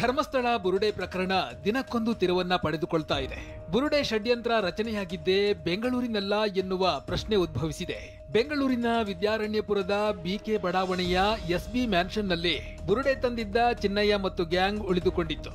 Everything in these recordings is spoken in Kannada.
ಧರ್ಮಸ್ಥಳ ಬುರುಡೆ ಪ್ರಕರಣ ದಿನಕ್ಕೊಂದು ತಿರುವನ್ನ ಪಡೆದುಕೊಳ್ತಾ ಇದೆ. ಬುರುಡೆ ಷಡ್ಯಂತ್ರ ರಚನೆಯಾಗಿದ್ದೇ ಬೆಂಗಳೂರಿನಲ್ಲ ಎನ್ನುವ ಪ್ರಶ್ನೆ ಉದ್ಭವಿಸಿದೆ. ಬೆಂಗಳೂರಿನ ವಿದ್ಯಾರಣ್ಯಪುರದ ಬಿಕೆ ಬಡಾವಣೆಯ ಎಸ್ಬಿ ಮ್ಯಾನ್ಷನ್ನಲ್ಲಿ ಬುರುಡೆ ತಂದಿದ್ದ ಚಿನ್ನಯ್ಯ ಮತ್ತು ಗ್ಯಾಂಗ್ ಉಳಿದುಕೊಂಡಿತ್ತು.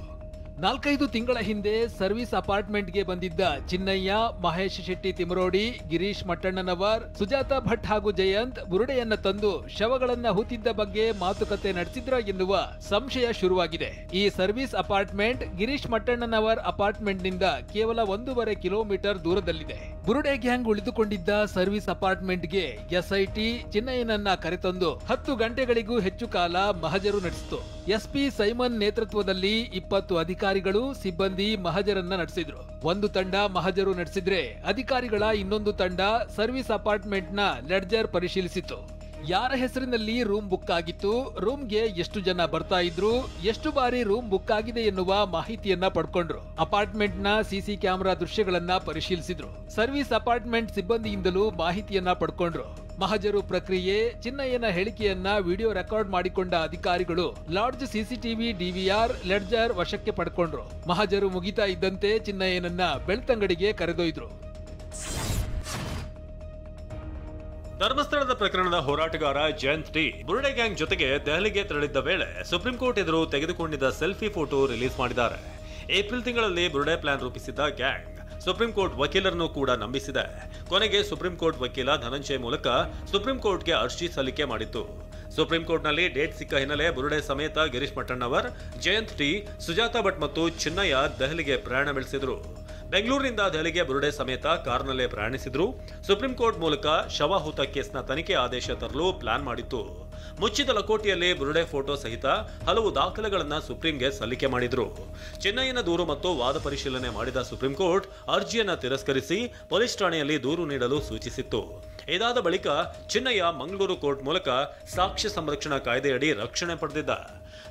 4-5 ತಿಂಗಳ ಹಿಂದೆ ಸರ್ವಿಸ್ ಅಪಾರ್ಟ್ಮೆಂಟ್ಗೆ ಬಂದಿದ್ದ ಚಿನ್ನಯ್ಯ, ಮಹೇಶ್ ಶೆಟ್ಟಿ ತಿಮರೋಡಿ, ಗಿರೀಶ್ ಮಟ್ಟಣ್ಣನವರ್, ಸುಜಾತಾ ಭಟ್ ಹಾಗೂ ಜಯಂತ್ ಬುರುಡೆಯನ್ನ ತಂದು ಶವಗಳನ್ನ ಹೂತಿದ್ದ ಬಗ್ಗೆ ಮಾತುಕತೆ ನಡೆಸಿದ್ರ ಎನ್ನುವ ಸಂಶಯ ಶುರುವಾಗಿದೆ. ಈ ಸರ್ವಿಸ್ ಅಪಾರ್ಟ್ಮೆಂಟ್ ಗಿರೀಶ್ ಮಟ್ಟಣ್ಣನವರ್ ಅಪಾರ್ಟ್ಮೆಂಟ್ನಿಂದ ಕೇವಲ 1.5 ಕಿಲೋಮೀಟರ್ ದೂರದಲ್ಲಿದೆ. ಬುರುಡೆ ಗ್ಯಾಂಗ್ ಉಳಿದುಕೊಂಡಿದ್ದ ಸರ್ವಿಸ್ ಅಪಾರ್ಟ್ಮೆಂಟ್ಗೆ ಎಸ್ಐಟಿ ಚಿನ್ನಯ್ಯನನ್ನ ಕರೆತಂದು 10 ಗಂಟೆಗಳಿಗೂ ಹೆಚ್ಚು ಕಾಲ ಮಹಜರು ನಡೆಸಿತು. ಎಸ್ಪಿ ಸೈಮನ್ ನೇತೃತ್ವದಲ್ಲಿ 20 ಅಧಿಕಾರಿಗಳು, ಸಿಬ್ಬಂದಿ ಮಹಜರನ್ನ ನಡೆಸಿದ್ರು. ಒಂದು ತಂಡ ಮಹಜರು ನಡೆಸಿದ್ರೆ ಅಧಿಕಾರಿಗಳ ಇನ್ನೊಂದು ತಂಡ ಸರ್ವಿಸ್ ಅಪಾರ್ಟ್ಮೆಂಟ್ನ ಲೆಡ್ಜರ್ ಪರಿಶೀಲಿಸಿತು. ಯಾರ ಹೆಸರಿನಲ್ಲಿ ರೂಮ್ ಬುಕ್ ಆಗಿತ್ತು, ರೂಮ್ಗೆ ಎಷ್ಟು ಜನ ಬರ್ತಾ ಇದ್ರು, ಎಷ್ಟು ಬಾರಿ ರೂಮ್ ಬುಕ್ ಆಗಿದೆ ಎನ್ನುವ ಮಾಹಿತಿಯನ್ನ ಪಡ್ಕೊಂಡ್ರು. ಅಪಾರ್ಟ್ಮೆಂಟ್ನ ಸಿಸಿ ಕ್ಯಾಮೆರಾ ದೃಶ್ಯಗಳನ್ನ ಪರಿಶೀಲಿಸಿದ್ರು. ಸರ್ವಿಸ್ ಅಪಾರ್ಟ್ಮೆಂಟ್ ಸಿಬ್ಬಂದಿಯಿಂದಲೂ ಮಾಹಿತಿಯನ್ನ ಪಡ್ಕೊಂಡ್ರು. ಮಹಜರು ಪ್ರಕ್ರಿಯೆ, ಚಿನ್ನಯ್ಯನ ಹೇಳಿಕೆಯನ್ನ ವಿಡಿಯೋ ರೆಕಾರ್ಡ್ ಮಾಡಿಕೊಂಡ ಅಧಿಕಾರಿಗಳು ಲಾಡ್ಜ್ ಸಿಸಿಟಿವಿ, ಡಿವಿಆರ್, ಲೆಡ್ಜರ್ ವಶಕ್ಕೆ ಪಡ್ಕೊಂಡ್ರು. ಮಹಜರು ಮುಗಿತಾ ಇದ್ದಂತೆ ಚಿನ್ನಯ್ಯನನ್ನ ಬೆಳ್ತಂಗಡಿಗೆ ಕರೆದೊಯ್ದ್ರು. ಧರ್ಮಸ್ಥಳದ ಪ್ರಕರಣದ ಹೋರಾಟಗಾರ ಜಯಂತ್ ಟಿ ಬುರುಡೆ ಗ್ಯಾಂಗ್ ಜೊತೆಗೆ ದೆಹಲಿಗೆ ತೆರಳಿದ್ದ ವೇಳೆ ಸುಪ್ರೀಂ ಕೋರ್ಟ್ ಎದುರು ತೆಗೆದುಕೊಂಡಿದ್ದ ಸೆಲ್ಫಿ ಫೋಟೋ ರಿಲೀಸ್ ಮಾಡಿದ್ದಾರೆ. ಏಪ್ರಿಲ್ ತಿಂಗಳಲ್ಲಿ ಬುರುಡೆ ಪ್ಲಾನ್ ರೂಪಿಸಿದ್ದ ಗ್ಯಾಂಗ್ ಸುಪ್ರೀಂ ಕೋರ್ಟ್ ವಕೀಲರನ್ನು ಕೂಡ ನಂಬಿಸಿದೆ. ಕೊನೆಗೆ ಸುಪ್ರೀಂ ಕೋರ್ಟ್ ವಕೀಲ ಧನಂಜಯ್ ಮೂಲಕ ಸುಪ್ರೀಂ ಕೋರ್ಟ್ಗೆ ಅರ್ಜಿ ಸಲ್ಲಿಕೆ ಮಾಡಿತ್ತು. ಸುಪ್ರೀಂ ಕೋರ್ಟ್ನಲ್ಲಿ ಡೇಟ್ ಸಿಕ್ಕ ಹಿನ್ನೆಲೆ ಬುರುಡೆ ಸಮೇತ ಗಿರೀಶ್ ಮಟ್ಟಣ್ಣವರ್, ಜಯಂತ್ ಟಿ, ಸುಜಾತಾ ಭಟ್ ಮತ್ತು ಚಿನ್ನಯ್ಯ ದೆಹಲಿಗೆ ಪ್ರಯಾಣ ಬೆಳೆಸಿದ್ರು. ಬೆಂಗಳೂರಿನಿಂದ ದೆಹಲಿಗೆ ಬುರುಡೆ ಸಮೇತ ಕಾರ್ನಲ್ಲೇ ಪ್ರಯಾಣಿಸಿದ್ರು. ಸುಪ್ರೀಂ ಕೋರ್ಟ್ ಮೂಲಕ ಶವ ಹೂತ ಕೇಸ್ನ ತನಿಖೆ ಆದೇಶ ತರಲು ಪ್ಲಾನ್ ಮಾಡಿತ್ತು. ಮುಚ್ಚಿದ ಲಕೋಟೆಯಲ್ಲಿ ಬುರುಡೆ ಫೋಟೋ ಸಹಿತ ಹಲವು ದಾಖಲೆಗಳನ್ನ ಸುಪ್ರೀಂಗೆ ಸಲ್ಲಿಕೆ ಮಾಡಿದ್ರು. ಚಿನ್ನಯ್ಯನ ದೂರು ಮತ್ತು ವಾದ ಪರಿಶೀಲನೆ ಮಾಡಿದ ಸುಪ್ರೀಂ ಕೋರ್ಟ್ ಅರ್ಜಿಯನ್ನ ತಿರಸ್ಕರಿಸಿ ಪೊಲೀಸ್ ಠಾಣೆಯಲ್ಲಿ ದೂರು ನೀಡಲು ಸೂಚಿಸಿತ್ತು. ಇದಾದ ಬಳಿಕ ಚಿನ್ನಯ್ಯ ಮಂಗಳೂರು ಕೋರ್ಟ್ ಮೂಲಕ ಸಾಕ್ಷ್ಯ ಸಂರಕ್ಷಣಾ ಕಾಯ್ದೆಯಡಿ ರಕ್ಷಣೆ ಪಡೆದಿದ್ದ.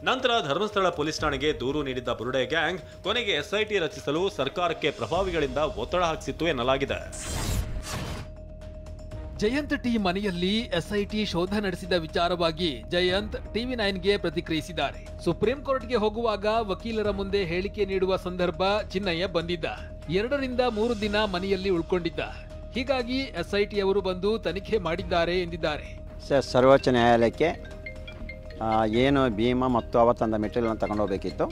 ನಂತರ ಧರ್ಮಸ್ಥಳ ಪೊಲೀಸ್ ಠಾಣೆಗೆ ದೂರು ನೀಡಿದ್ದ ಬುರುಡೆ ಗ್ಯಾಂಗ್ ಕೊನೆಗೆ ಎಸ್ಐಟಿ ರಚಿಸಲು ಸರ್ಕಾರಕ್ಕೆ ಪ್ರಭಾವಿಗಳಿಂದ ಒತ್ತಡ ಹಾಕಿಸಿತ್ತು ಎನ್ನಲಾಗಿದೆ. ಜಯಂತ್ ಟಿ ಮನೆಯಲ್ಲಿ ಎಸ್ಐಟಿ ಶೋಧ ನಡೆಸಿದ ವಿಚಾರವಾಗಿ ಜಯಂತ್ ಟಿವಿ9ಗೆ ಪ್ರತಿಕ್ರಿಯಿಸಿದ್ದಾರೆ. ಸುಪ್ರೀಂ ಕೋರ್ಟ್ಗೆ ಹೋಗುವಾಗ ವಕೀಲರ ಮುಂದೆ ಹೇಳಿಕೆ ನೀಡುವ ಸಂದರ್ಭ ಚಿನ್ನಯ್ಯ ಬಂದಿದ್ದ. 2ರಿಂದ 3 ದಿನ ಮನೆಯಲ್ಲಿ ಉಳ್ಕೊಂಡಿದ್ದ. ಹೀಗಾಗಿ ಎಸ್ಐಟಿ ಅವರು ಬಂದು ತನಿಖೆ ಮಾಡಿದ್ದಾರೆ ಎಂದಿದ್ದಾರೆ. ಸರ್ವೋಚ್ಚ ನ್ಯಾಯಾಲಯಕ್ಕೆ ಏನು ಭೀಮಾ ಮತ್ತು ಅವತ್ತಂದ ಮೆಟೀರಿಯಲ್ ತಗೊಂಡು ಹೋಗಬೇಕಿತ್ತು.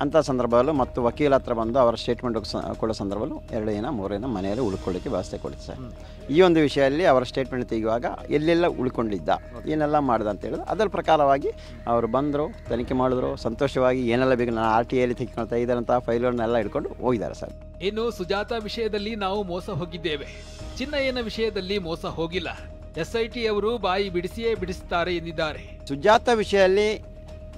ಅಂಥ ಸಂದರ್ಭದಲ್ಲೂ ಮತ್ತು ವಕೀಲ ಹತ್ರ ಬಂದು ಅವರ ಸ್ಟೇಟ್ಮೆಂಟ್ ಕೊಡೋ ಸಂದರ್ಭದಲ್ಲೂ 2 ದಿನ 3 ದಿನ ಮನೆಯಲ್ಲಿ ಉಳ್ಕೊಳ್ಳಿಕ್ಕೆ ವ್ಯವಸ್ಥೆ ಕೊಡುತ್ತೆ ಸರ್. ಈ ಒಂದು ವಿಷಯದಲ್ಲಿ ಅವರ ಸ್ಟೇಟ್ಮೆಂಟ್ ತೆಗೆಯುವಾಗ ಎಲ್ಲೆಲ್ಲ ಉಳ್ಕೊಂಡಿದ್ದ, ಏನೆಲ್ಲ ಮಾಡಿದ ಅಂತ ಹೇಳಿದ್ರು. ಅದರ ಪ್ರಕಾರವಾಗಿ ಅವರು ಬಂದರು, ತನಿಖೆ ಮಾಡಿದ್ರು, ಸಂತೋಷವಾಗಿ ಏನೆಲ್ಲ ಬೇಕು ನಾನು RTIಯಲ್ಲಿ ತೆಗೆದುಕೊಳ್ತಾ ಇದ್ದಾರಂಥ ಫೈಲ್ಗಳನ್ನೆಲ್ಲ ಹಿಡ್ಕೊಂಡು ಹೋಗಿದ್ದಾರೆ ಸರ್. ಇನ್ನು ಸುಜಾತಾ ವಿಷಯದಲ್ಲಿ ನಾವು ಮೋಸ ಹೋಗಿದ್ದೇವೆ, ಚಿನ್ನಯ್ಯನ ವಿಷಯದಲ್ಲಿ ಮೋಸ ಹೋಗಿಲ್ಲ. ಎಸ್ಐಟಿ ಅವರು ಬಾಯಿ ಬಿಡಿಸಿಯೇ ಬಿಡಿಸುತ್ತಾರೆ ಎಂದಿದ್ದಾರೆ. ಸುಜಾತಾ ವಿಷಯದಲ್ಲಿ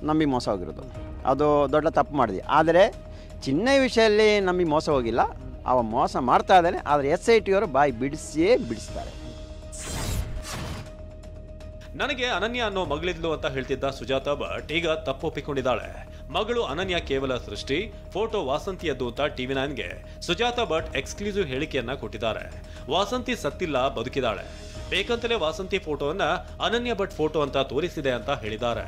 ನಮಗೆ ಮೋಸ ಹೋಗಿರೋದು ಅದು ದೊಡ್ಡ ತಪ್ಪು ಮಾಡಿದ್ವಿ. ಆದರೆ ಚಿನ್ನಯ್ಯ ವಿಷಯದಲ್ಲಿ ನಮಗೆ ಮೋಸ ಹೋಗಿಲ್ಲ, ಅವ ಮೋಸ ಮಾಡ್ತಾ ಇದ್ದಾನೆ. ಆದರೆ SIT ಅವರು ಬಾಯಿ ಬಿಡಿಸಿಯೇ ಬಿಡಿಸ್ತಾರೆ. ನನಗೆ ಅನನ್ಯ ಅನ್ನೋ ಮಗಳಿದ್ಲು ಅಂತ ಹೇಳ್ತಿದ್ದ ಸುಜಾತಾ ಭಟ್ ಈಗ ತಪ್ಪೊಪ್ಪಿಕೊಂಡಿದ್ದಾಳೆ. ಮಗಳು ಅನನ್ಯ ಕೇವಲ ಸೃಷ್ಟಿ, ಫೋಟೋ ವಾಸಂತಿಯದ್ದು ಅಂತ ಟಿವಿ9ಗೆ ಸುಜಾತಾ ಭಟ್ ಎಕ್ಸ್ಕ್ಲೂಸಿವ್ ಹೇಳಿಕೆಯನ್ನ ಕೊಟ್ಟಿದ್ದಾರೆ. ವಾಸಂತಿ ಸತ್ತಿಲ್ಲ, ಬದುಕಿದಾಳೆ. ಬೇಕಂತಲೇ ವಾಸಂತಿ ಫೋಟೋವನ್ನ ಅನನ್ಯ ಭಟ್ ಫೋಟೋ ಅಂತ ತೋರಿಸಿದೆ ಅಂತ ಹೇಳಿದ್ದಾರೆ.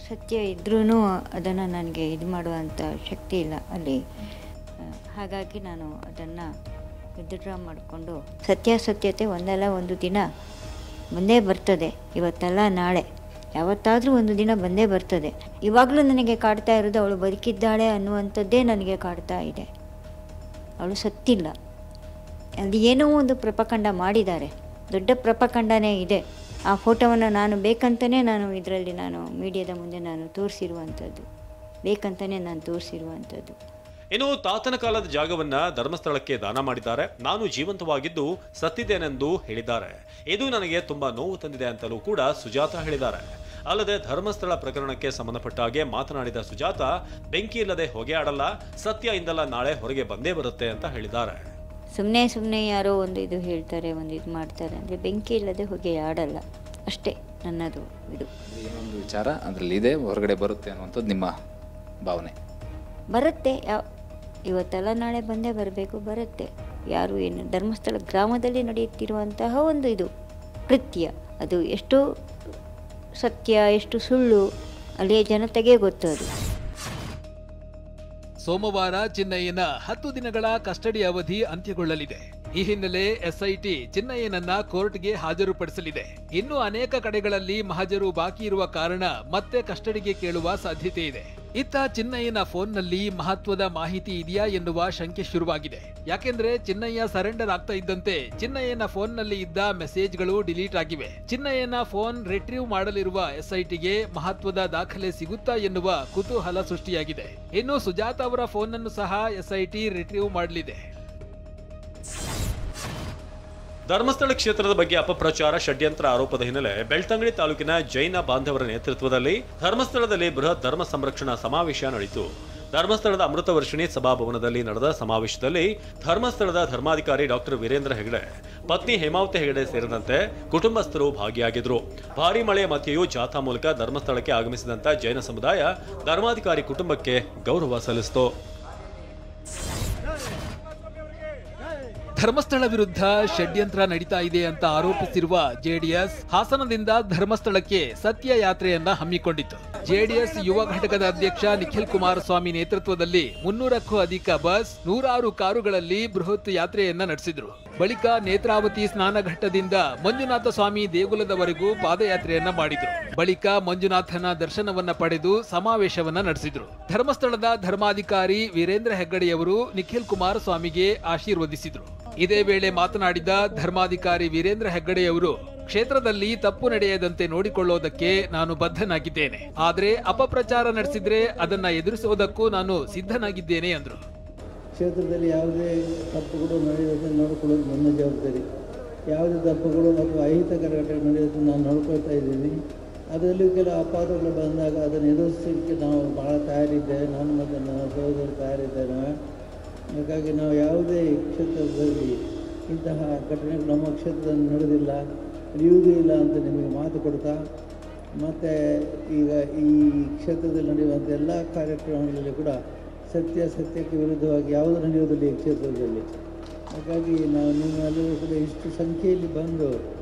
ಸತ್ಯ ಇದ್ರೂ ಅದನ್ನು ನನಗೆ ಇದು ಮಾಡುವಂಥ ಶಕ್ತಿ ಇಲ್ಲ ಅಲ್ಲಿ. ಹಾಗಾಗಿ ನಾನು ಅದನ್ನು ವಿತ್ಡ್ರಾ ಮಾಡಿಕೊಂಡು ಸತ್ಯಾಸತ್ಯತೆ ಒಂದಲ್ಲ ಒಂದು ದಿನ ಬಂದೇ ಬರ್ತದೆ. ಇವತ್ತಲ್ಲ ನಾಳೆ ಯಾವತ್ತಾದರೂ ಒಂದು ದಿನ ಬಂದೇ ಬರ್ತದೆ. ಇವಾಗಲೂ ನನಗೆ ಕಾಡ್ತಾ ಇರೋದು ಅವಳು ಬದುಕಿದ್ದಾಳೆ ಅನ್ನುವಂಥದ್ದೇ ನನಗೆ ಕಾಡ್ತಾ ಇದೆ. ಅವಳು ಸತ್ತಿಲ್ಲ. ಅಲ್ಲಿ ಏನೋ ಒಂದು ಪ್ರಪಕಂಡ ಮಾಡಿದ್ದಾರೆ, ದೊಡ್ಡ ಪ್ರಪಕಂಡನೇ ಇದೆ. ಆ ಫೋಟೋವನ್ನು ನಾನು ಬೇಕಂತಲೇ ನಾನು ಇದರಲ್ಲಿ ನಾನು ಮೀಡಿಯಾದ ಮುಂದೆ ನಾನು ತೋರಿಸಿರುವಂಥದ್ದು, ಬೇಕಂತಲೇ ನಾನು ತೋರಿಸಿರುವಂಥದ್ದು. ಇನ್ನು ತಾತನ ಕಾಲದ ಜಾಗವನ್ನ ಧರ್ಮಸ್ಥಳಕ್ಕೆ ದಾನ ಮಾಡಿದ್ದಾರೆ. ನಾನು ಜೀವಂತವಾಗಿದ್ದು ಸತ್ತಿದ್ದೇನೆಂದು ಹೇಳಿದ್ದಾರೆ. ಇದು ನನಗೆ ತುಂಬಾ ನೋವು ತಂದಿದೆ ಅಂತಲೂ ಕೂಡ ಸುಜಾತಾ ಹೇಳಿದ್ದಾರೆ. ಅಲ್ಲದೆ ಧರ್ಮಸ್ಥಳ ಪ್ರಕರಣಕ್ಕೆ ಸಂಬಂಧಪಟ್ಟ ಹಾಗೆ ಮಾತನಾಡಿದ ಸುಜಾತಾ, ಬೆಂಕಿ ಇಲ್ಲದೆ ಹೊಗೆ ಆಡಲ್ಲ, ಸತ್ಯ ಇಂದಲ್ಲ ನಾಳೆ ಹೊರಗೆ ಬಂದೇ ಬರುತ್ತೆ ಅಂತ ಹೇಳಿದ್ದಾರೆ. ಸುಮ್ಮನೆ ಯಾರೋ ಒಂದು ಇದು ಹೇಳ್ತಾರೆ, ಒಂದು ಇದು ಮಾಡ್ತಾರೆ ಅಂದರೆ ಬೆಂಕಿ ಇಲ್ಲದೆ ಹೊಗೆ ಆಡಲ್ಲ, ಅಷ್ಟೇ ನನ್ನದು ಇದು. ಏನೊಂದು ವಿಚಾರ ಅದರಲ್ಲಿ ಇದೆ, ಹೊರಗಡೆ ಬರುತ್ತೆ ಅನ್ನುವಂಥದ್ದು ನಿಮ್ಮ ಭಾವನೆ? ಬರುತ್ತೆ, ಇವತ್ತೆಲ್ಲ ನಾಳೆ ಬಂದೇ ಬರಬೇಕು, ಬರುತ್ತೆ. ಯಾರು ಏನು ಧರ್ಮಸ್ಥಳ ಗ್ರಾಮದಲ್ಲಿ ನಡೆಯುತ್ತಿರುವಂತಹ ಒಂದು ಇದು ಕೃತ್ಯ, ಅದು ಎಷ್ಟು ಸತ್ಯ ಎಷ್ಟು ಸುಳ್ಳು ಅಲ್ಲಿಯ ಜನತೆಗೆ ಗೊತ್ತು. ಅದು ಸೋಮವಾರ ಚಿನ್ನಯ್ಯನ 10 ದಿನಗಳ ಕಸ್ಟಡಿ ಅವಧಿ ಅಂತ್ಯಗೊಳ್ಳಲಿದೆ. ಈ ಹಿನ್ನೆಲೆ ಎಸ್ಐಟಿ ಚಿನ್ನಯ್ಯನನ್ನ ಕೋರ್ಟ್ಗೆ ಹಾಜರುಪಡಿಸಲಿದೆ. ಇನ್ನು ಅನೇಕ ಕಡೆಗಳಲ್ಲಿ ಮಹಜರು ಬಾಕಿ ಇರುವ ಕಾರಣ ಮತ್ತೆ ಕಸ್ಟಡಿಗೆ ಕೇಳುವ ಸಾಧ್ಯತೆ ಇದೆ. ಇತ್ತ ಚಿನ್ನಯ್ಯನ ಫೋನ್ನಲ್ಲಿ ಮಹತ್ವದ ಮಾಹಿತಿ ಇದೆಯಾ ಎನ್ನುವ ಶಂಕೆ ಶುರುವಾಗಿದೆ. ಯಾಕೆಂದ್ರೆ ಚಿನ್ನಯ್ಯ ಸರೆಂಡರ್ ಆಗ್ತಾ ಇದ್ದಂತೆ ಚಿನ್ನಯ್ಯನ ಫೋನ್ನಲ್ಲಿ ಇದ್ದ ಮೆಸೇಜ್ಗಳು ಡಿಲೀಟ್ ಆಗಿವೆ. ಚಿನ್ನಯ್ಯನ ಫೋನ್ ರಿಟ್ರೀವ್ ಮಾಡಲಿರುವ ಎಸ್ಐಟಿಗೆ ಮಹತ್ವದ ದಾಖಲೆ ಸಿಗುತ್ತಾ ಎನ್ನುವ ಕುತೂಹಲ ಸೃಷ್ಟಿಯಾಗಿದೆ. ಇನ್ನು ಸುಜಾತ ಅವರ ಫೋನ್ ಅನ್ನು ಸಹ ಎಸ್ಐಟಿ ರಿಟ್ರೀವ್ ಮಾಡಲಿದೆ. ಧರ್ಮಸ್ಥಳ ಕ್ಷೇತ್ರದ ಬಗ್ಗೆ ಅಪಪ್ರಚಾರ ಷಡ್ಯಂತ್ರ ಆರೋಪದ ಹಿನ್ನೆಲೆ ಬೆಳ್ತಂಗಡಿ ತಾಲೂಕಿನ ಜೈನ ಬಾಂಧವರ ನೇತೃತ್ವದಲ್ಲಿ ಧರ್ಮಸ್ಥಳದಲ್ಲಿ ಬೃಹತ್ ಧರ್ಮ ಸಂರಕ್ಷಣಾ ಸಮಾವೇಶ ನಡೆಯಿತು. ಧರ್ಮಸ್ಥಳದ ಅಮೃತ ವರ್ಷಿಣಿ ಸಭಾಭವನದಲ್ಲಿ ನಡೆದ ಸಮಾವೇಶದಲ್ಲಿ ಧರ್ಮಸ್ಥಳದ ಧರ್ಮಾಧಿಕಾರಿ ಡಾಕ್ಟರ್ ವೀರೇಂದ್ರ ಹೆಗಡೆ, ಪತ್ನಿ ಹೇಮಾವತಿ ಹೆಗಡೆ ಸೇರಿದಂತೆ ಕುಟುಂಬಸ್ಥರು ಭಾಗಿಯಾಗಿದ್ದರು. ಭಾರೀ ಮಳೆಯ ಮಧ್ಯೆಯೂ ಜಾಥಾ ಮೂಲಕ ಧರ್ಮಸ್ಥಳಕ್ಕೆ ಆಗಮಿಸಿದಂತ ಜೈನ ಸಮುದಾಯ ಧರ್ಮಾಧಿಕಾರಿ ಕುಟುಂಬಕ್ಕೆ ಗೌರವ ಸಲ್ಲಿಸಿತು. ಧರ್ಮಸ್ಥಳ ವಿರುದ್ಧ ಷಡ್ಯಂತ್ರ ನಡೀತಾ ಇದೆ ಅಂತ ಆರೋಪಿಸಿರುವ ಜೆಡಿಎಸ್ ಹಾಸನದಿಂದ ಧರ್ಮಸ್ಥಳಕ್ಕೆ ಸತ್ಯ ಯಾತ್ರೆಯನ್ನ ಹಮ್ಮಿಕೊಂಡಿತ್ತು. ಜೆಡಿಎಸ್ ಯುವ ಘಟಕದ ಅಧ್ಯಕ್ಷ ನಿಖಿಲ್ ಕುಮಾರಸ್ವಾಮಿ ನೇತೃತ್ವದಲ್ಲಿ 300ಕ್ಕೂ ಅಧಿಕ ಬಸ್, 100 ಕಾರುಗಳಲ್ಲಿ ಬೃಹತ್ ಯಾತ್ರೆಯನ್ನ ನಡೆಸಿದ್ರು. ಬಳಿಕ ನೇತ್ರಾವತಿ ಸ್ನಾನಘಟ್ಟದಿಂದ ಮಂಜುನಾಥ ಸ್ವಾಮಿ ದೇಗುಲದವರೆಗೂ ಪಾದಯಾತ್ರೆಯನ್ನ ಮಾಡಿದ್ರು. ಬಳಿಕ ಮಂಜುನಾಥನ ದರ್ಶನವನ್ನ ಪಡೆದು ಸಮಾವೇಶವನ್ನ ನಡೆಸಿದ್ರು. ಧರ್ಮಸ್ಥಳದ ಧರ್ಮಾಧಿಕಾರಿ ವೀರೇಂದ್ರ ಹೆಗ್ಗಡೆಯವರು ನಿಖಿಲ್ ಕುಮಾರಸ್ವಾಮಿಗೆ ಆಶೀರ್ವದಿಸಿದ್ರು. ಇದೇ ವೇಳೆ ಮಾತನಾಡಿದ ಧರ್ಮಾಧಿಕಾರಿ ವೀರೇಂದ್ರ ಹೆಗ್ಗಡೆಯವರು, ಕ್ಷೇತ್ರದಲ್ಲಿ ತಪ್ಪು ನಡೆಯದಂತೆ ನೋಡಿಕೊಳ್ಳೋದಕ್ಕೆ ನಾನು ಬದ್ಧನಾಗಿದ್ದೇನೆ. ಆದ್ರೆ ಅಪಪ್ರಚಾರ ನಡೆಸಿದ್ರೆ ಅದನ್ನ ಎದುರಿಸೋದಕ್ಕೂ ನಾನು ಸಿದ್ಧನಾಗಿದ್ದೇನೆ ಎಂದರು. ಕ್ಷೇತ್ರದಲ್ಲಿ ಯಾವುದೇ ತಪ್ಪುಗಳು ನಡೆಯೋದನ್ನು ನೋಡಿಕೊಳ್ಳೋದು ನನ್ನ ಜವಾಬ್ದಾರಿ. ಯಾವುದೇ ತಪ್ಪುಗಳು ಅಥವಾ ಅಹಿತಕರ ಘಟನೆ ನಡೆಯೋದನ್ನು ನಾನು ನೋಡ್ಕೊಳ್ತಾ ಇದ್ದೀನಿ. ಅದರಲ್ಲೂ ಕೆಲವು ಅಪವಾದಗಳು ಬಂದಾಗ ಅದನ್ನು ಎದುರಿಸಲಿಕ್ಕೆ ನಾವು ಭಾಳ ತಯಾರಿದ್ದೇವೆ. ನಾನು ಮತ್ತು ನನ್ನ ಸಹೋದರರು ತಯಾರಿದ್ದೇವೆ. ಹಾಗಾಗಿ ನಾವು ಯಾವುದೇ ಕ್ಷೇತ್ರದಲ್ಲಿ ಇಂತಹ ಘಟನೆಗಳು ನಮ್ಮ ಕ್ಷೇತ್ರದಲ್ಲಿ ನಡೆದಿಲ್ಲ, ನಡೆಯುವುದೂ ಇಲ್ಲ ಅಂತ ನಿಮಗೆ ಮಾತು ಕೊಡ್ತಾ, ಮತ್ತು ಈಗ ಈ ಕ್ಷೇತ್ರದಲ್ಲಿ ನಡೆಯುವಂಥ ಎಲ್ಲ ಕಾರ್ಯಕ್ರಮಗಳಲ್ಲಿ ಕೂಡ ಸತ್ಯಕ್ಕೆ ವಿರುದ್ಧವಾಗಿ ಯಾವುದು ನಡೆಯೋದಿಲ್ಲ ಈ ಕ್ಷೇತ್ರದಲ್ಲಿ. ಹಾಗಾಗಿ ನಾವು ನಿಮ್ಮೆಲ್ಲರೂ ಕೂಡ ಇಷ್ಟು ಸಂಖ್ಯೆಯಲ್ಲಿ ಬಂದು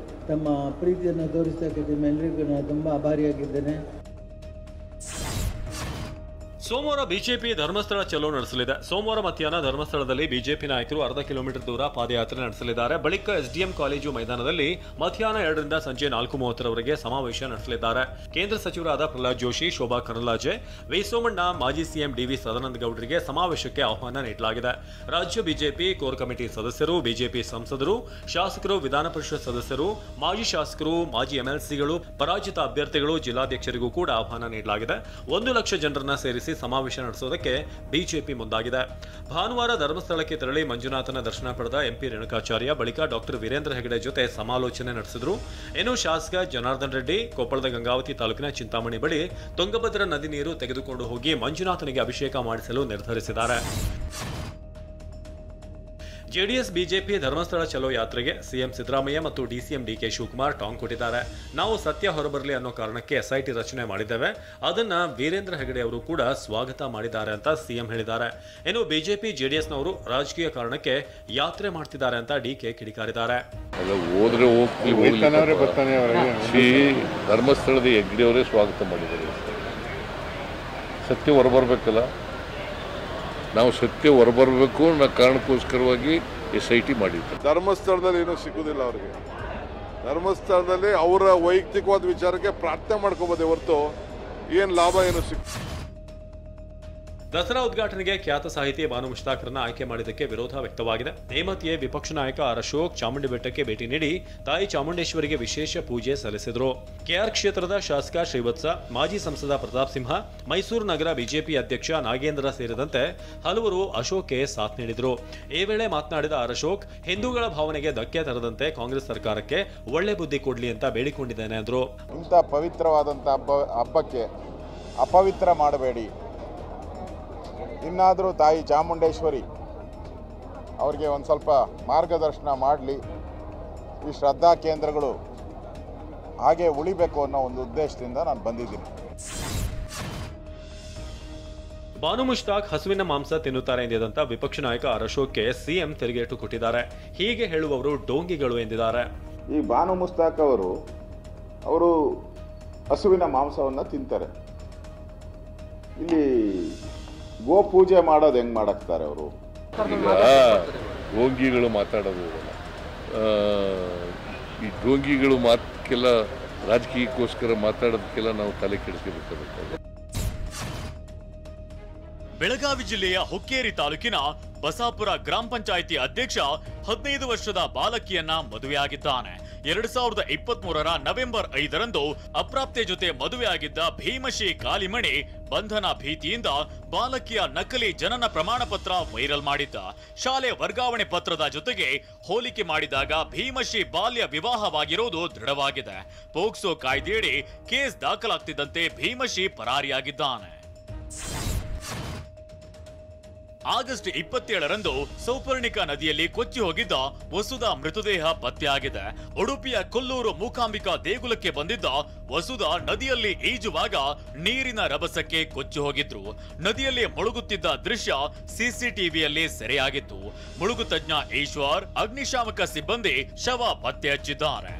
ತಮ್ಮ ಪ್ರೀತಿಯನ್ನು ತೋರಿಸತಕ್ಕ ನಿಮ್ಮೆಲ್ಲರಿಗೂ ನಾನು ತುಂಬ ಆಭಾರಿಯಾಗಿದ್ದೇನೆ. ಸೋಮವಾರ ಬಿಜೆಪಿ ಧರ್ಮಸ್ಥಳ ಚಲೋ ನಡೆಸಲಿದೆ. ಸೋಮವಾರ ಮಧ್ಯಾಹ್ನ ಧರ್ಮಸ್ಥಳದಲ್ಲಿ ಬಿಜೆಪಿ ನಾಯಕರು ಅರ್ಧ ಕಿಲೋಮೀಟರ್ ದೂರ ಪಾದಯಾತ್ರೆ ನಡೆಸಲಿದ್ದಾರೆ. ಬಳಿಕ ಎಸ್ಡಿಎಂ ಕಾಲೇಜು ಮೈದಾನದಲ್ಲಿ ಮಧ್ಯಾಹ್ನ 2ರಿಂದ ಸಂಜೆ 4:30ರವರೆಗೆ ಸಮಾವೇಶ ನಡೆಸಲಿದ್ದಾರೆ. ಕೇಂದ್ರ ಸಚಿವರಾದ ಪ್ರಹ್ಲಾದ್ ಜೋಶಿ, ಶೋಭಾ ಕರಂದ್ಲಾಜೆ, ವಿ ಸೋಮಣ್ಣ, ಮಾಜಿ ಸಿಎಂ ಡಿವಿ ಸದಾನಂದ ಗೌಡರಿಗೆ ಸಮಾವೇಶಕ್ಕೆ ಆಹ್ವಾನ ನೀಡಲಾಗಿದೆ. ರಾಜ್ಯ ಬಿಜೆಪಿ ಕೋರ್ ಕಮಿಟಿ ಸದಸ್ಯರು, ಬಿಜೆಪಿ ಸಂಸದರು, ಶಾಸಕರು, ವಿಧಾನ ಪರಿಷತ್ ಸದಸ್ಯರು, ಮಾಜಿ ಶಾಸಕರು, ಮಾಜಿ ಎಂಎಲ್ಸಿಗಳು, ಪರಾಜಿತ ಅಭ್ಯರ್ಥಿಗಳು, ಜಿಲ್ಲಾಧ್ಯಕ್ಷರಿಗೂ ಕೂಡ ಆಹ್ವಾನ ನೀಡಲಾಗಿದೆ. 1 ಲಕ್ಷ ಜನರನ್ನ ಸೇರಿಸಿ ಸಮಾವೇಶ ನಡೆಸೋದಕ್ಕೆ ಬಿಜೆಪಿ ಮುಂದಾಗಿದೆ. ಭಾನುವಾರ ಧರ್ಮಸ್ಥಳಕ್ಕೆ ತೆರಳಿ ಮಂಜುನಾಥನ ದರ್ಶನ ಪಡೆದ ಎಂಪಿ ರೇಣುಕಾಚಾರ್ಯ ಬಳಿಕ ಡಾಕ್ಟರ್ ವೀರೇಂದ್ರ ಹೆಗಡೆ ಜೊತೆ ಸಮಾಲೋಚನೆ ನಡೆಸಿದ್ರು. ಇನ್ನು ಶಾಸಕ ಜನಾರ್ದನ್ ರೆಡ್ಡಿ ಕೊಪ್ಪಳದ ಗಂಗಾವತಿ ತಾಲೂಕಿನ ಚಿಂತಾಮಣಿ ಬಳಿ ತುಂಗಭದ್ರಾ ನದಿ ನೀರು ತೆಗೆದುಕೊಂಡು ಹೋಗಿ ಮಂಜುನಾಥನಿಗೆ ಅಭಿಷೇಕ ಮಾಡಿಸಲು ನಿರ್ಧರಿಸಿದ್ದಾರೆ. ಜೆಡಿಎಸ್ ಬಿಜೆಪಿ ಧರ್ಮಸ್ಥಳ ಚಲೋ ಯಾತ್ರೆಗೆ ಸಿಎಂ ಸಿದ್ದರಾಮಯ್ಯ ಮತ್ತು ಡಿಸಿಎಂ ಡಿಕೆ ಶಿವಕುಮಾರ್ ಟಾಂಗ್ ಕೊಟ್ಟಿದ್ದಾರೆ. ನಾವು ಸತ್ಯ ಹೊರಬರಲಿ ಅನ್ನೋ ಕಾರಣಕ್ಕೆ ಎಸ್ಐಟಿ ರಚನೆ ಮಾಡಿದ್ದೇವೆ. ಅದನ್ನ ವೀರೇಂದ್ರ ಹೆಗಡೆ ಅವರು ಕೂಡ ಸ್ವಾಗತ ಮಾಡಿದ್ದಾರೆ ಅಂತ ಸಿಎಂ ಹೇಳಿದ್ದಾರೆ. ಇನ್ನು ಬಿಜೆಪಿ ಜೆಡಿಎಸ್ನವರು ರಾಜಕೀಯ ಕಾರಣಕ್ಕೆ ಯಾತ್ರೆ ಮಾಡ್ತಿದ್ದಾರೆ ಅಂತ ಡಿಕೆ ಕಿಡಿಕಾರಿದ್ದಾರೆ. ಧರ್ಮಸ್ಥಳದ ಹೆಗ್ಡೆ ಅವರೇ ಸ್ವಾಗತ ಮಾಡಿದ್ದಾರೆ. ಸತ್ಯ ಹೊರಬರ್ಬೇಕಲ್ಲ, ನಾವು ಸತ್ಯ ಹೊರಬರಬೇಕು ಅನ್ನೋ ಕಾರಣಕ್ಕೋಸ್ಕರವಾಗಿ ಎಸ್ಐಟಿ ಮಾಡಿದ್ದೆ. ಧರ್ಮಸ್ಥಳದಲ್ಲಿ ಏನೂ ಸಿಗುವುದಿಲ್ಲ ಅವರಿಗೆ. ಧರ್ಮಸ್ಥಳದಲ್ಲಿ ಅವರ ವೈಯಕ್ತಿಕವಾದ ವಿಚಾರಕ್ಕೆ ಪ್ರಾರ್ಥನೆ ಮಾಡ್ಕೋಬೋದೇ ಹೊರತು ಏನು ಲಾಭ ಏನು ಸಿಗ್ತದೆ. ದಸರಾ ಉದ್ಘಾಟನೆಗೆ ಖ್ಯಾತ ಸಾಹಿತಿ ಬಾನು ಮುಷ್ತಾಕ್ರನ್ನ ಆಯ್ಕೆ ಮಾಡಿದ್ದಕ್ಕೆ ವಿರೋಧ ವ್ಯಕ್ತವಾಗಿದೆ. ಈ ಮಧ್ಯೆ ವಿಪಕ್ಷ ನಾಯಕ ಆರ್ ಅಶೋಕ್ ಚಾಮುಂಡಿ ಬೆಟ್ಟಕ್ಕೆ ಭೇಟಿ ನೀಡಿ ತಾಯಿ ಚಾಮುಂಡೇಶ್ವರಿಗೆ ವಿಶೇಷ ಪೂಜೆ ಸಲ್ಲಿಸಿದರು. ಕೆಆರ್ ಕ್ಷೇತ್ರದ ಶಾಸಕ ಶ್ರೀವತ್ಸ, ಮಾಜಿ ಸಂಸದ ಪ್ರತಾಪ್ ಸಿಂಹ, ಮೈಸೂರು ನಗರ ಬಿಜೆಪಿ ಅಧ್ಯಕ್ಷ ನಾಗೇಂದ್ರ ಸೇರಿದಂತೆ ಹಲವರು ಅಶೋಕ್ಗೆ ಸಾಥ್ ನೀಡಿದರು. ಈ ವೇಳೆ ಮಾತನಾಡಿದ ಆರ್ ಅಶೋಕ್, ಹಿಂದೂಗಳ ಭಾವನೆಗೆ ಧಕ್ಕೆ ತರದಂತೆ ಕಾಂಗ್ರೆಸ್ ಸರ್ಕಾರಕ್ಕೆ ಒಳ್ಳೆ ಬುದ್ಧಿ ಕೊಡ್ಲಿ ಅಂತ ಬೇಡಿಕೊಂಡಿದ್ದೇನೆ ಎಂದರು. ಇಂಥ ಪವಿತ್ರವಾದಂಥ ಹಬ್ಬಕ್ಕೆ ಅಪವಿತ್ರ ಮಾಡಬೇಡಿ. ಇನ್ನಾದರೂ ತಾಯಿ ಚಾಮುಂಡೇಶ್ವರಿ ಅವರಿಗೆ ಒಂದು ಸ್ವಲ್ಪ ಮಾರ್ಗದರ್ಶನ ಮಾಡಲಿ. ಈ ಶ್ರದ್ಧಾ ಕೇಂದ್ರಗಳು ಹಾಗೆ ಉಳಿಬೇಕು ಅನ್ನೋ ಒಂದು ಉದ್ದೇಶದಿಂದ ನಾನು ಬಂದಿದ್ದೀನಿ. ಬಾನು ಮುಷ್ತಾಕ್ ಹಸುವಿನ ಮಾಂಸ ತಿನ್ನುತ್ತಾರೆ ಎಂದಿದಂತ ವಿಪಕ್ಷ ನಾಯಕ ಆರ್ ಅಶೋಕ್ಗೆ ಸಿಎಂ ತೆರಿಗೇಟು ಕೊಟ್ಟಿದ್ದಾರೆ. ಹೀಗೆ ಹೇಳುವವರು ಡೋಂಗಿಗಳು ಎಂದಿದ್ದಾರೆ. ಈ ಬಾನು ಮುಷ್ತಾಕ್ ಅವರು ಹಸುವಿನ ಮಾಂಸವನ್ನು ತಿಂತಾರೆ. ಇಲ್ಲಿ ಗೋ ಪೂಜೆ ಮಾಡೋದು ಹೆಂಗೆ ಮಾಡಾಕ್ತಾರೆ ಅವರು? ಈಗ ಢೋಂಗಿಗಳು ಮಾತಾಡೋದು ಈ ಢೋಂಗಿಗಳು ಮಾತಕ್ಕೆಲ್ಲ ರಾಜಕೀಯಕ್ಕೋಸ್ಕರ ಮಾತಾಡೋದಕ್ಕೆಲ್ಲ ನಾವು ತಲೆ ಕೆಡಿಸ್ಕೋಬೇಕಾಗುತ್ತೆ. ಬೆಳಗಾವಿ ಜಿಲ್ಲೆಯ ಹುಕ್ಕೇರಿ ತಾಲೂಕಿನ ಬಸಾಪುರ ಗ್ರಾಮ ಪಂಚಾಯಿತಿ ಅಧ್ಯಕ್ಷ 15 ವರ್ಷದ ಬಾಲಕಿಯನ್ನ ಮದುವೆಯಾಗಿದ್ದಾನೆ. 2023 ನವೆಂಬರ್ 5ರಂದು ಅಪ್ರಾಪ್ತೆ ಜೊತೆ ಮದುವೆಯಾಗಿದ್ದ ಭೀಮಶಿ ಕಾಲಿಮಣಿ ಬಂಧನ ಭೀತಿಯಿಂದ ಬಾಲಕಿಯ ನಕಲಿ ಜನನ ಪ್ರಮಾಣ ಪತ್ರ ವೈರಲ್ ಮಾಡಿದ್ದ. ಶಾಲೆ ವರ್ಗಾವಣೆ ಪತ್ರದ ಜೊತೆಗೆ ಹೋಲಿಕೆ ಮಾಡಿದಾಗ ಭೀಮಶಿ ಬಾಲ್ಯ ವಿವಾಹವಾಗಿರುವುದು ದೃಢವಾಗಿದೆ. ಪೋಕ್ಸೋ ಕಾಯ್ದೆಯಡಿ ಕೇಸ್ ದಾಖಲಾಗ್ತಿದ್ದಂತೆ ಭೀಮಶಿ ಪರಾರಿಯಾಗಿದ್ದಾನೆ. ಆಗಸ್ಟ್ 27ರಂದು ಸೌಪರ್ಣಿಕಾ ನದಿಯಲ್ಲಿ ಕೊಚ್ಚಿ ಹೋಗಿದ್ದ ವಸುಧಾ ಮೃತದೇಹ ಪತ್ತೆಯಾಗಿದೆ. ಉಡುಪಿಯ ಕೊಲ್ಲೂರು ಮೂಕಾಂಬಿಕಾ ದೇಗುಲಕ್ಕೆ ಬಂದಿದ್ದ ವಸುಧಾ ನದಿಯಲ್ಲಿ ಈಜುವಾಗ ನೀರಿನ ರಭಸಕ್ಕೆ ಕೊಚ್ಚಿ ಹೋಗಿದ್ರು. ನದಿಯಲ್ಲಿ ಮುಳುಗುತ್ತಿದ್ದ ದೃಶ್ಯ ಸಿಸಿಟಿವಿಯಲ್ಲಿ ಸೆರೆಯಾಗಿತ್ತು. ಮುಳುಗು ತಜ್ಞ ಈಶ್ವರ್, ಅಗ್ನಿಶಾಮಕ ಸಿಬ್ಬಂದಿ ಶವ ಪತ್ತೆ ಹಚ್ಚಿದ್ದಾರೆ.